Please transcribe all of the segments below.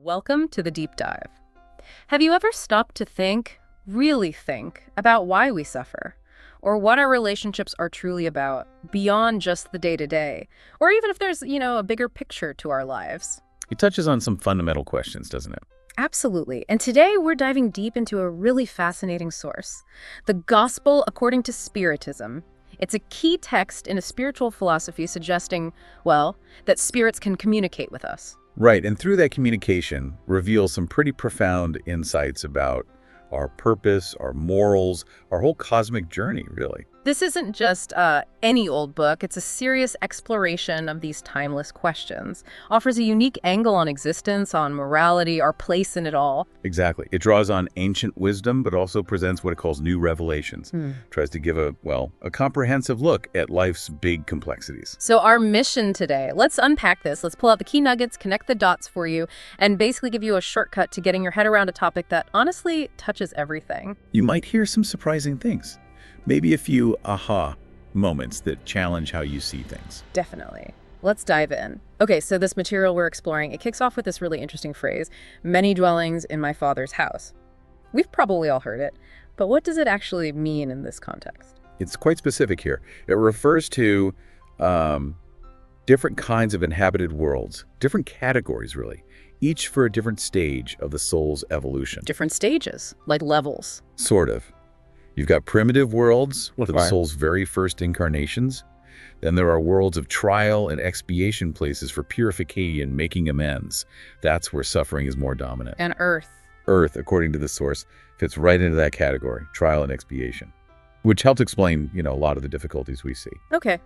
Welcome to the deep dive. Have you ever stopped to think, really think, about why we suffer? Or what our relationships are truly about, beyond just the day-to-day? Or even if there's, a bigger picture to our lives? It touches on some fundamental questions, doesn't it? Absolutely. And today we're diving deep into a really fascinating source, the Gospel according to Spiritism. It's a key text in a spiritual philosophy suggesting, that spirits can communicate with us. Right, and through that communication, reveals some pretty profound insights about our purpose, our morals, our whole cosmic journey, really. This isn't just any old book. It's a serious exploration of these timeless questions. Offers a unique angle on existence, on morality, our place in it all. Exactly. It draws on ancient wisdom, but also presents what it calls new revelations. Tries to give a comprehensive look at life's big complexities. So our mission today, let's unpack this. Let's pull out the key nuggets, connect the dots for you, and basically give you a shortcut to getting your head around a topic that honestly touches everything. You might hear some surprising things. Maybe a few aha moments that challenge how you see things. Definitely. Let's dive in. Okay, so this material we're exploring, it kicks off with this really interesting phrase, many dwellings in my Father's house. We've probably all heard it, but what does it actually mean in this context? It's quite specific here. It refers to different kinds of inhabited worlds, different categories, really, each for a different stage of the soul's evolution. Different stages, like levels. Sort of. You've got primitive worlds for the Right. soul's very first incarnations. Then there are worlds of trial and expiation, places for purification, making amends. That's where suffering is more dominant. And Earth. Earth, according to the source, fits right into that category, trial and expiation, which helps explain, a lot of the difficulties we see. Okay,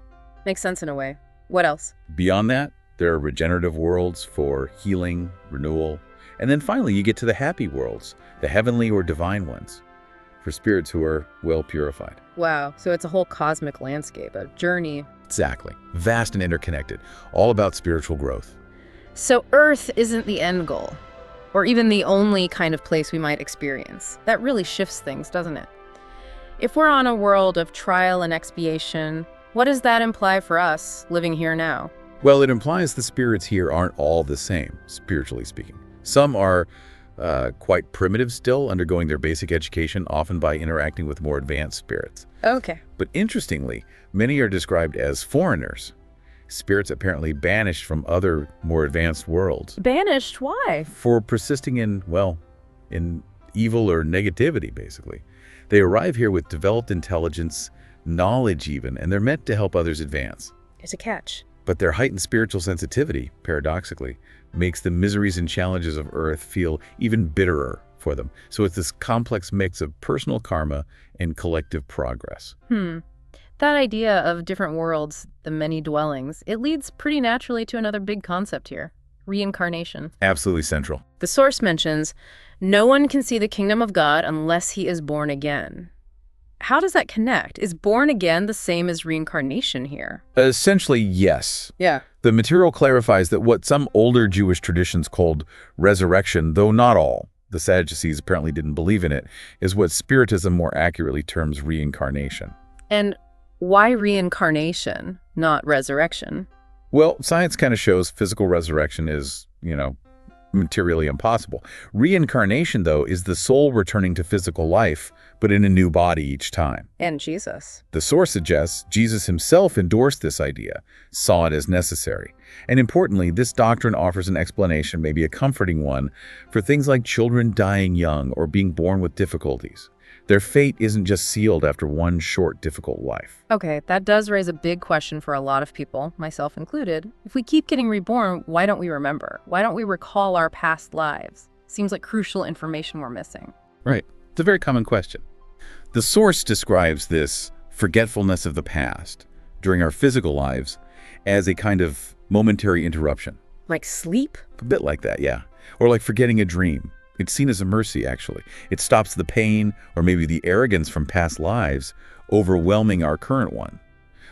makes sense in a way. What else? Beyond that, there are regenerative worlds for healing, renewal. And then finally, you get to the happy worlds, the heavenly or divine ones, for spirits who are well purified. Wow, so it's a whole cosmic landscape, a journey. Exactly. Vast and interconnected, all about spiritual growth. So Earth isn't the end goal, or even the only kind of place we might experience. That really shifts things, doesn't it? If we're on a world of trial and expiation, what does that imply for us living here now? Well, it implies the spirits here aren't all the same, spiritually speaking. Some are quite primitive still, undergoing their basic education, often by interacting with more advanced spirits. Okay. But interestingly, many are described as foreigners, spirits apparently banished from other, more advanced worlds. Banished? Why? For persisting in evil or negativity, basically. They arrive here with developed intelligence, knowledge even, and they're meant to help others advance. It's a catch. But their heightened spiritual sensitivity, paradoxically, makes the miseries and challenges of Earth feel even bitterer for them. So it's this complex mix of personal karma and collective progress. That idea of different worlds, the many dwellings, it leads pretty naturally to another big concept here, reincarnation. Absolutely central. The source mentions, no one can see the kingdom of God unless he is born again. How does that connect? Is born again the same as reincarnation here? Essentially, yes. Yeah. The material clarifies that what some older Jewish traditions called resurrection, though not all, the Sadducees apparently didn't believe in it, is what Spiritism more accurately terms reincarnation. And why reincarnation, not resurrection? Well, science kind of shows physical resurrection is, materially impossible. Reincarnation, though, is the soul returning to physical life, but in a new body each time. And Jesus. The source suggests Jesus himself endorsed this idea, saw it as necessary. And importantly, this doctrine offers an explanation, maybe a comforting one, for things like children dying young or being born with difficulties. Their fate isn't just sealed after one short, difficult life. Okay, that does raise a big question for a lot of people, myself included. If we keep getting reborn, why don't we remember? Why don't we recall our past lives? Seems like crucial information we're missing. Right. It's a very common question. The source describes this forgetfulness of the past during our physical lives as a kind of momentary interruption. Like sleep? A bit like that, yeah. Or like forgetting a dream. It's seen as a mercy, actually. It stops the pain or maybe the arrogance from past lives overwhelming our current one.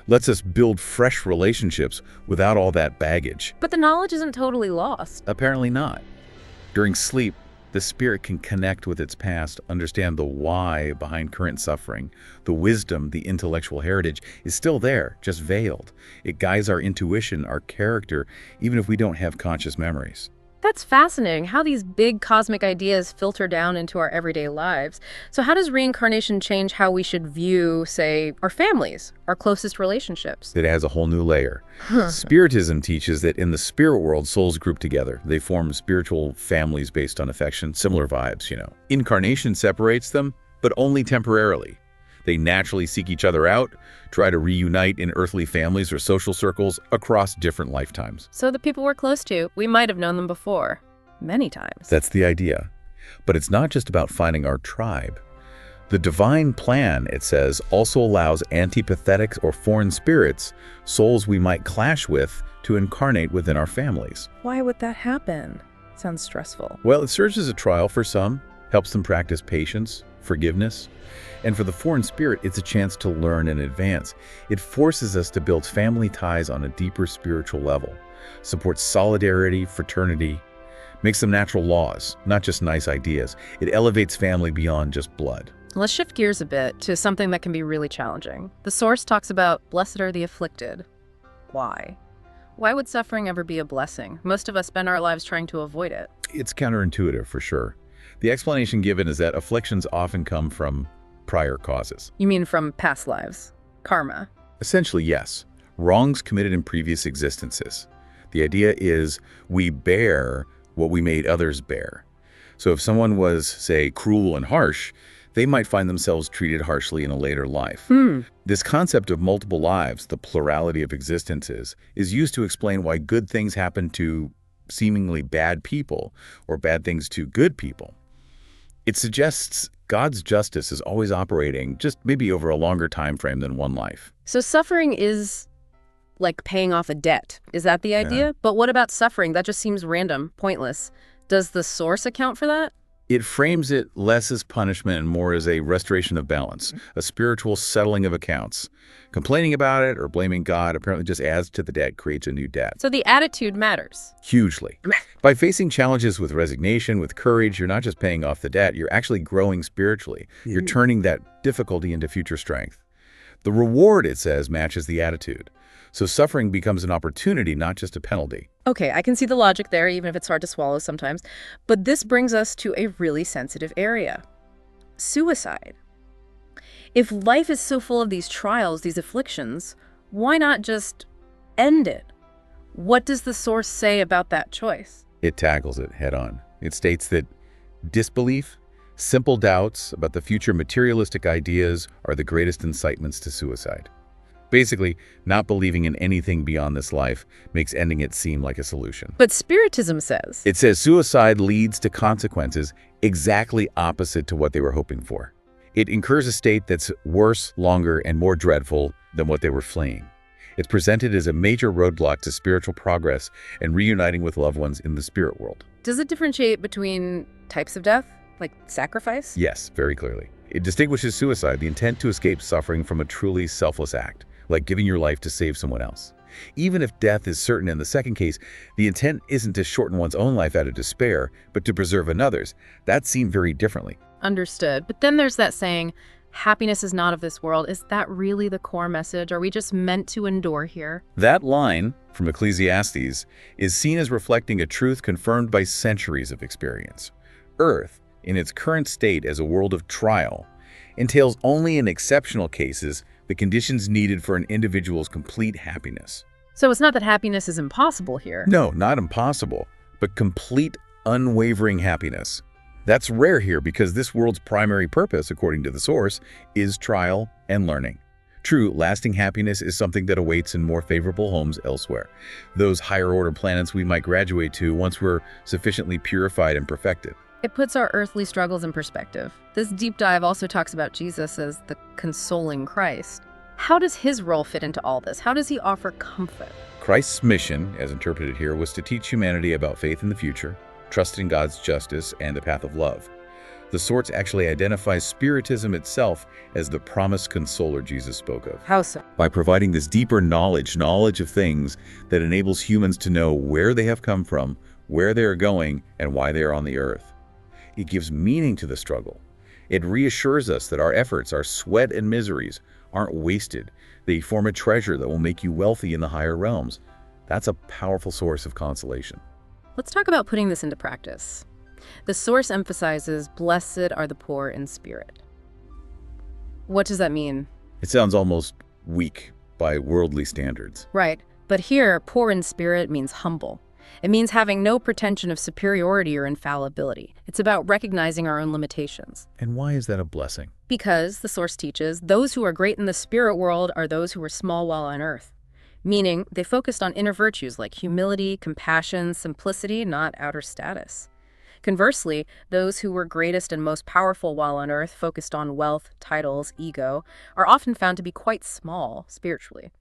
Lets us build fresh relationships without all that baggage. But the knowledge isn't totally lost. Apparently not. During sleep, the spirit can connect with its past, understand the why behind current suffering. The wisdom, the intellectual heritage is still there, just veiled. It guides our intuition, our character, even if we don't have conscious memories. That That's fascinating, how these big cosmic ideas filter down into our everyday lives. So how does reincarnation change how we should view, say, our families, our closest relationships? It adds a whole new layer. Spiritism teaches that in the spirit world, souls group together. They form spiritual families based on affection, similar vibes, Incarnation separates them, but only temporarily. They naturally seek each other out, try to reunite in earthly families or social circles across different lifetimes. So the people we're close to, we might have known them before, many times. That's the idea. But it's not just about finding our tribe. The divine plan, it says, also allows antipathetic or foreign spirits, souls we might clash with, to incarnate within our families. Why would that happen? Sounds stressful. Well, it serves as a trial for some, helps them practice patience, forgiveness. And for the foreign spirit, it's a chance to learn and advance. It forces us to build family ties on a deeper spiritual level, supports solidarity, fraternity, makes them natural laws, not just nice ideas. It elevates family beyond just blood. Let's shift gears a bit to something that can be really challenging. The Source talks about blessed are the afflicted. Why? Why would suffering ever be a blessing? Most of us spend our lives trying to avoid it. It's counterintuitive for sure. The explanation given is that afflictions often come from prior causes. You mean from past lives? Karma? Essentially, yes. Wrongs committed in previous existences. The idea is we bear what we made others bear. So if someone was, say, cruel and harsh, they might find themselves treated harshly in a later life. This concept of multiple lives, the plurality of existences, is used to explain why good things happen to seemingly bad people or bad things to good people. It suggests God's justice is always operating just maybe over a longer time frame than one life. So suffering is like paying off a debt. Is that the idea? Yeah. But what about suffering? That just seems random, pointless. Does the Source account for that? It frames it less as punishment and more as a restoration of balance, a spiritual settling of accounts. Complaining about it or blaming God apparently just adds to the debt, creates a new debt. So the attitude matters. Hugely. By facing challenges with resignation, with courage, you're not just paying off the debt, you're actually growing spiritually. You're turning that difficulty into future strength. The reward, it says, matches the attitude. So suffering becomes an opportunity, not just a penalty. Okay, I can see the logic there, even if it's hard to swallow sometimes. But this brings us to a really sensitive area. Suicide. If life is so full of these trials, these afflictions, why not just end it? What does the Source say about that choice? It tackles it head on. It states that disbelief, simple doubts about the future materialistic ideas are the greatest incitements to suicide. Basically, not believing in anything beyond this life makes ending it seem like a solution. But Spiritism says... It says suicide leads to consequences exactly opposite to what they were hoping for. It incurs a state that's worse, longer, and more dreadful than what they were fleeing. It's presented as a major roadblock to spiritual progress and reuniting with loved ones in the spirit world. Does it differentiate between types of death, like sacrifice? Yes, very clearly. It distinguishes suicide, the intent to escape suffering, from a truly selfless act, like giving your life to save someone else. Even if death is certain in the second case, the intent isn't to shorten one's own life out of despair, but to preserve another's. That's seen very differently. Understood. But then there's that saying, happiness is not of this world. Is that really the core message? Are we just meant to endure here? That line from Ecclesiastes is seen as reflecting a truth confirmed by centuries of experience. Earth, in its current state as a world of trial, entails only in exceptional cases the conditions needed for an individual's complete happiness. So it's not that happiness is impossible here. No, not impossible, but complete, unwavering happiness. That's rare here because this world's primary purpose, according to the Source, is trial and learning. True, lasting happiness is something that awaits in more favorable homes elsewhere. Those higher-order planets we might graduate to once we're sufficiently purified and perfected. It puts our earthly struggles in perspective. This deep dive also talks about Jesus as the consoling Christ. How does his role fit into all this? How does he offer comfort? Christ's mission, as interpreted here, was to teach humanity about faith in the future, trust in God's justice, and the path of love. The Source actually identifies Spiritism itself as the promised consoler Jesus spoke of. How so? By providing this deeper knowledge of things that enables humans to know where they have come from, where they are going, and why they are on the earth. It gives meaning to the struggle. It reassures us that our efforts, our sweat and miseries, aren't wasted. They form a treasure that will make you wealthy in the higher realms. That's a powerful source of consolation. Let's talk about putting this into practice. The Source emphasizes, "Blessed are the poor in spirit." What does that mean? It sounds almost weak by worldly standards. Right, but here, poor in spirit means humble. It means having no pretension of superiority or infallibility. It's about recognizing our own limitations. And why is that a blessing? Because, the Source teaches, those who are great in the spirit world are those who are small while on earth. Meaning, they focused on inner virtues like humility, compassion, simplicity, not outer status. Conversely, those who were greatest and most powerful while on earth, focused on wealth, titles, ego, are often found to be quite small spiritually.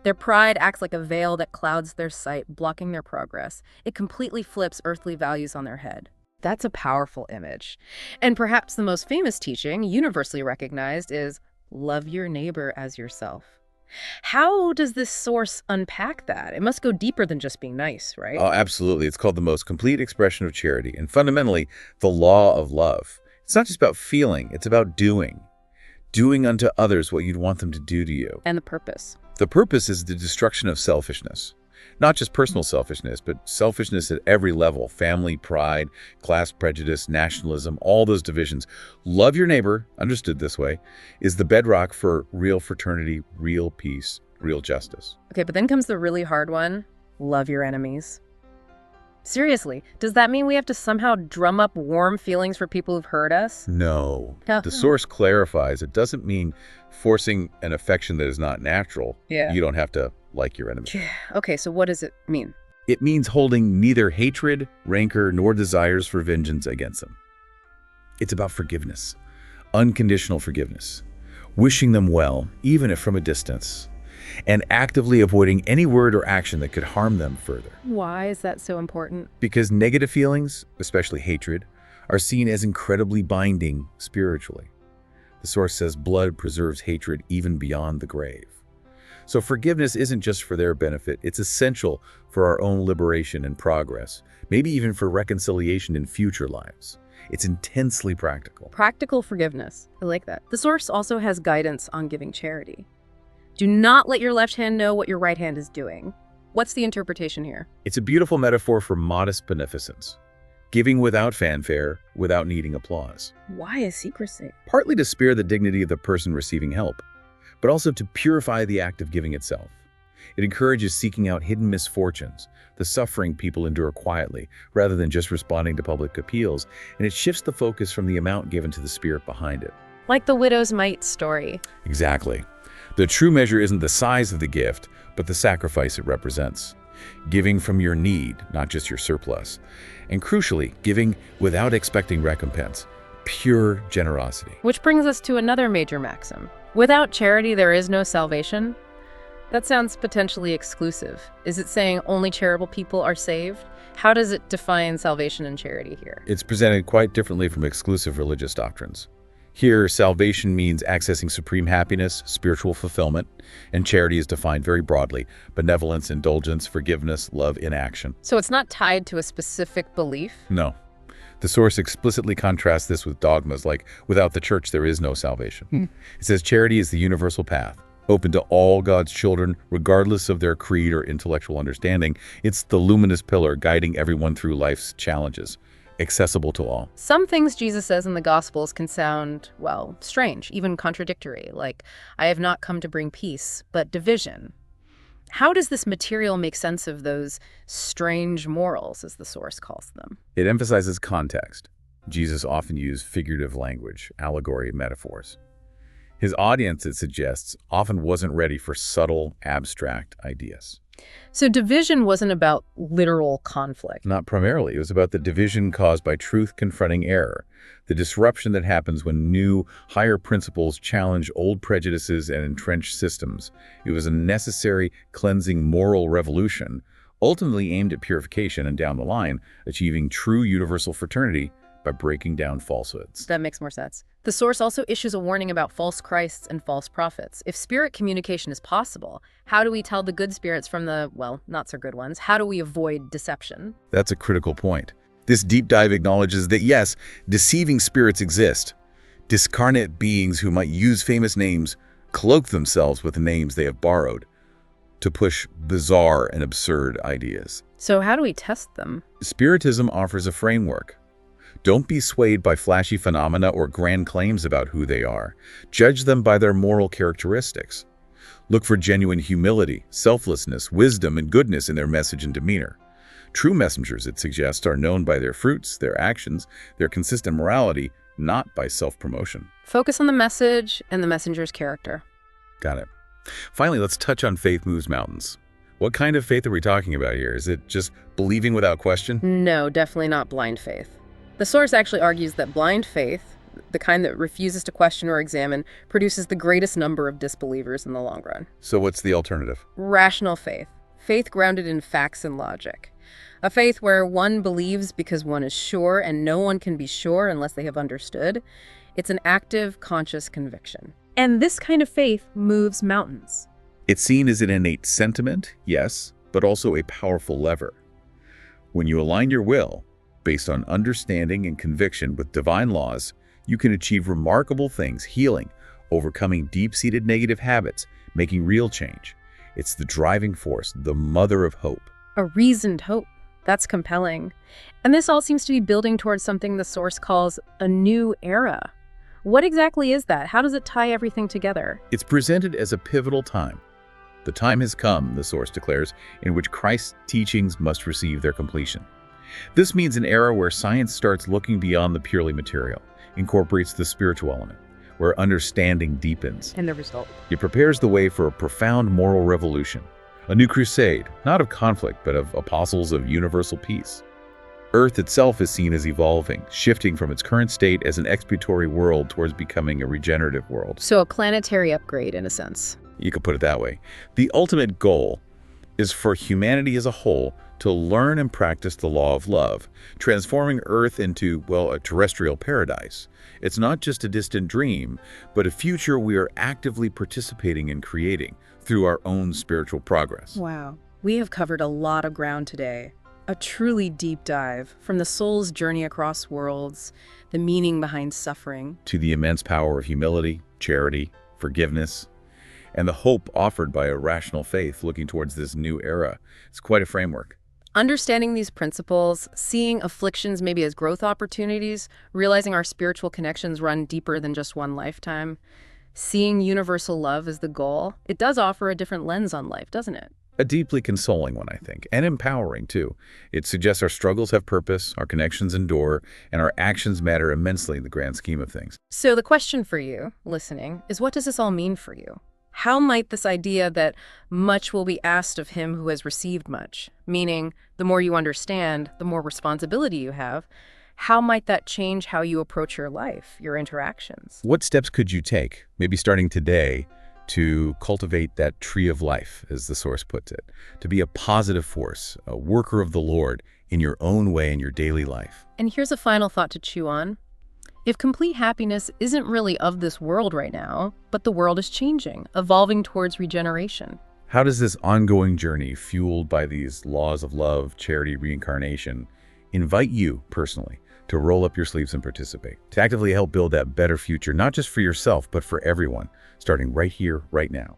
Their pride acts like a veil that clouds their sight, blocking their progress. It completely flips earthly values on their head. That's a powerful image. And perhaps the most famous teaching, universally recognized, is love your neighbor as yourself. How does this Source unpack that? It must go deeper than just being nice, right? Oh, absolutely. It's called the most complete expression of charity, and fundamentally, the law of love. It's not just about feeling, it's about doing. Doing unto others what you'd want them to do to you. And the purpose. The purpose is the destruction of selfishness. Not just personal selfishness, but selfishness at every level. Family, pride, class prejudice, nationalism, all those divisions. Love your neighbor, understood this way, is the bedrock for real fraternity, real peace, real justice. Okay, but then comes the really hard one. Love your enemies. Seriously, does that mean we have to somehow drum up warm feelings for people who've hurt us? No. Oh. The Source clarifies it doesn't mean forcing an affection that is not natural. Yeah. You don't have to like your enemy. Okay, so what does it mean? It means holding neither hatred, rancor, nor desires for vengeance against them. It's about forgiveness, unconditional forgiveness, wishing them well, even if from a distance, and actively avoiding any word or action that could harm them further. Why is that so important? Because negative feelings, especially hatred, are seen as incredibly binding spiritually. The Source says blood preserves hatred even beyond the grave. So forgiveness isn't just for their benefit, it's essential for our own liberation and progress, maybe even for reconciliation in future lives. It's intensely practical. Practical forgiveness. I like that. The Source also has guidance on giving charity. Do not let your left hand know what your right hand is doing. What's the interpretation here? It's a beautiful metaphor for modest beneficence, giving without fanfare, without needing applause. Why is secrecy? Partly to spare the dignity of the person receiving help, but also to purify the act of giving itself. It encourages seeking out hidden misfortunes, the suffering people endure quietly, rather than just responding to public appeals, and it shifts the focus from the amount given to the spirit behind it. Like the widow's mite story. Exactly. The true measure isn't the size of the gift, but the sacrifice it represents. Giving from your need, not just your surplus. And crucially, giving without expecting recompense. Pure generosity. Which brings us to another major maxim. Without charity, there is no salvation. That sounds potentially exclusive. Is it saying only charitable people are saved? How does it define salvation and charity here? It's presented quite differently from exclusive religious doctrines. Here, salvation means accessing supreme happiness, spiritual fulfillment, and charity is defined very broadly: benevolence, indulgence, forgiveness, love in action. So it's not tied to a specific belief? No. The Source explicitly contrasts this with dogmas like, without the church there is no salvation. It says charity is the universal path, open to all God's children, regardless of their creed or intellectual understanding. It's the luminous pillar guiding everyone through life's challenges, accessible to all. Some things Jesus says in the Gospels can sound, well, strange, even contradictory, like, I have not come to bring peace, but division. How does this material make sense of those strange morals, as the Source calls them? It emphasizes context. Jesus often used figurative language, allegory, metaphors. His audience, it suggests, often wasn't ready for subtle, abstract ideas. So division wasn't about literal conflict. Not primarily. It was about the division caused by truth confronting error, the disruption that happens when new, higher principles challenge old prejudices and entrenched systems. It was a necessary, cleansing moral revolution, ultimately aimed at purification and, down the line, achieving true universal fraternity by breaking down falsehoods. That makes more sense. The Source also issues a warning about false Christs and false prophets. If spirit communication is possible, how do we tell the good spirits from the, well, not so good ones? How do we avoid deception? That's a critical point. This deep dive acknowledges that, yes, deceiving spirits exist. Discarnate beings who might use famous names, cloak themselves with the names they have borrowed. to push bizarre and absurd ideas. So how do we test them? Spiritism offers a framework. Don't be swayed by flashy phenomena or grand claims about who they are. Judge them by their moral characteristics. Look for genuine humility, selflessness, wisdom, and goodness in their message and demeanor. True messengers, it suggests, are known by their fruits, their actions, their consistent morality, not by self-promotion. Focus on the message and the messenger's character. Got it. Finally, let's touch on faith moves mountains. What kind of faith are we talking about here? Is it just believing without question? No, definitely not blind faith. The source actually argues that blind faith, the kind that refuses to question or examine, produces the greatest number of disbelievers in the long run. So what's the alternative? Rational faith. Faith grounded in facts and logic. A faith where one believes because one is sure and no one can be sure unless they have understood. It's an active, conscious conviction. And this kind of faith moves mountains. It's seen as an innate sentiment, yes, but also a powerful lever. When you align your will, based on understanding and conviction with divine laws, you can achieve remarkable things, healing, overcoming deep-seated negative habits, making real change. It's the driving force, the mother of hope. A reasoned hope. That's compelling. And this all seems to be building towards something the source calls a new era. What exactly is that? How does it tie everything together? It's presented as a pivotal time. The time has come, the source declares, in which Christ's teachings must receive their completion. This means an era where science starts looking beyond the purely material, incorporates the spiritual element, where understanding deepens. And the result? It prepares the way for a profound moral revolution, a new crusade, not of conflict, but of apostles of universal peace. Earth itself is seen as evolving, shifting from its current state as an expiatory world towards becoming a regenerative world. So a planetary upgrade, in a sense. You could put it that way. The ultimate goal is for humanity as a whole to learn and practice the law of love, transforming Earth into, well, a terrestrial paradise. It's not just a distant dream, but a future we are actively participating in creating through our own spiritual progress. Wow. We have covered a lot of ground today. A truly deep dive from the soul's journey across worlds, the meaning behind suffering, to the immense power of humility, charity, forgiveness, and the hope offered by a rational faith looking towards this new era. It's quite a framework. Understanding these principles, seeing afflictions maybe as growth opportunities, realizing our spiritual connections run deeper than just one lifetime, seeing universal love as the goal, it does offer a different lens on life, doesn't it? A deeply consoling one, I think, and empowering, too. It suggests our struggles have purpose, our connections endure, and our actions matter immensely in the grand scheme of things. So the question for you, listening, is what does this all mean for you? How might this idea that much will be asked of him who has received much, meaning the more you understand, the more responsibility you have, how might that change how you approach your life, your interactions? What steps could you take, maybe starting today, to cultivate that tree of life, as the source puts it, to be a positive force, a worker of the Lord in your own way in your daily life? And here's a final thought to chew on. If complete happiness isn't really of this world right now, but the world is changing, evolving towards regeneration. How does this ongoing journey, fueled by these laws of love, charity, reincarnation, invite you personally to roll up your sleeves and participate, to actively help build that better future, not just for yourself, but for everyone, starting right here, right now?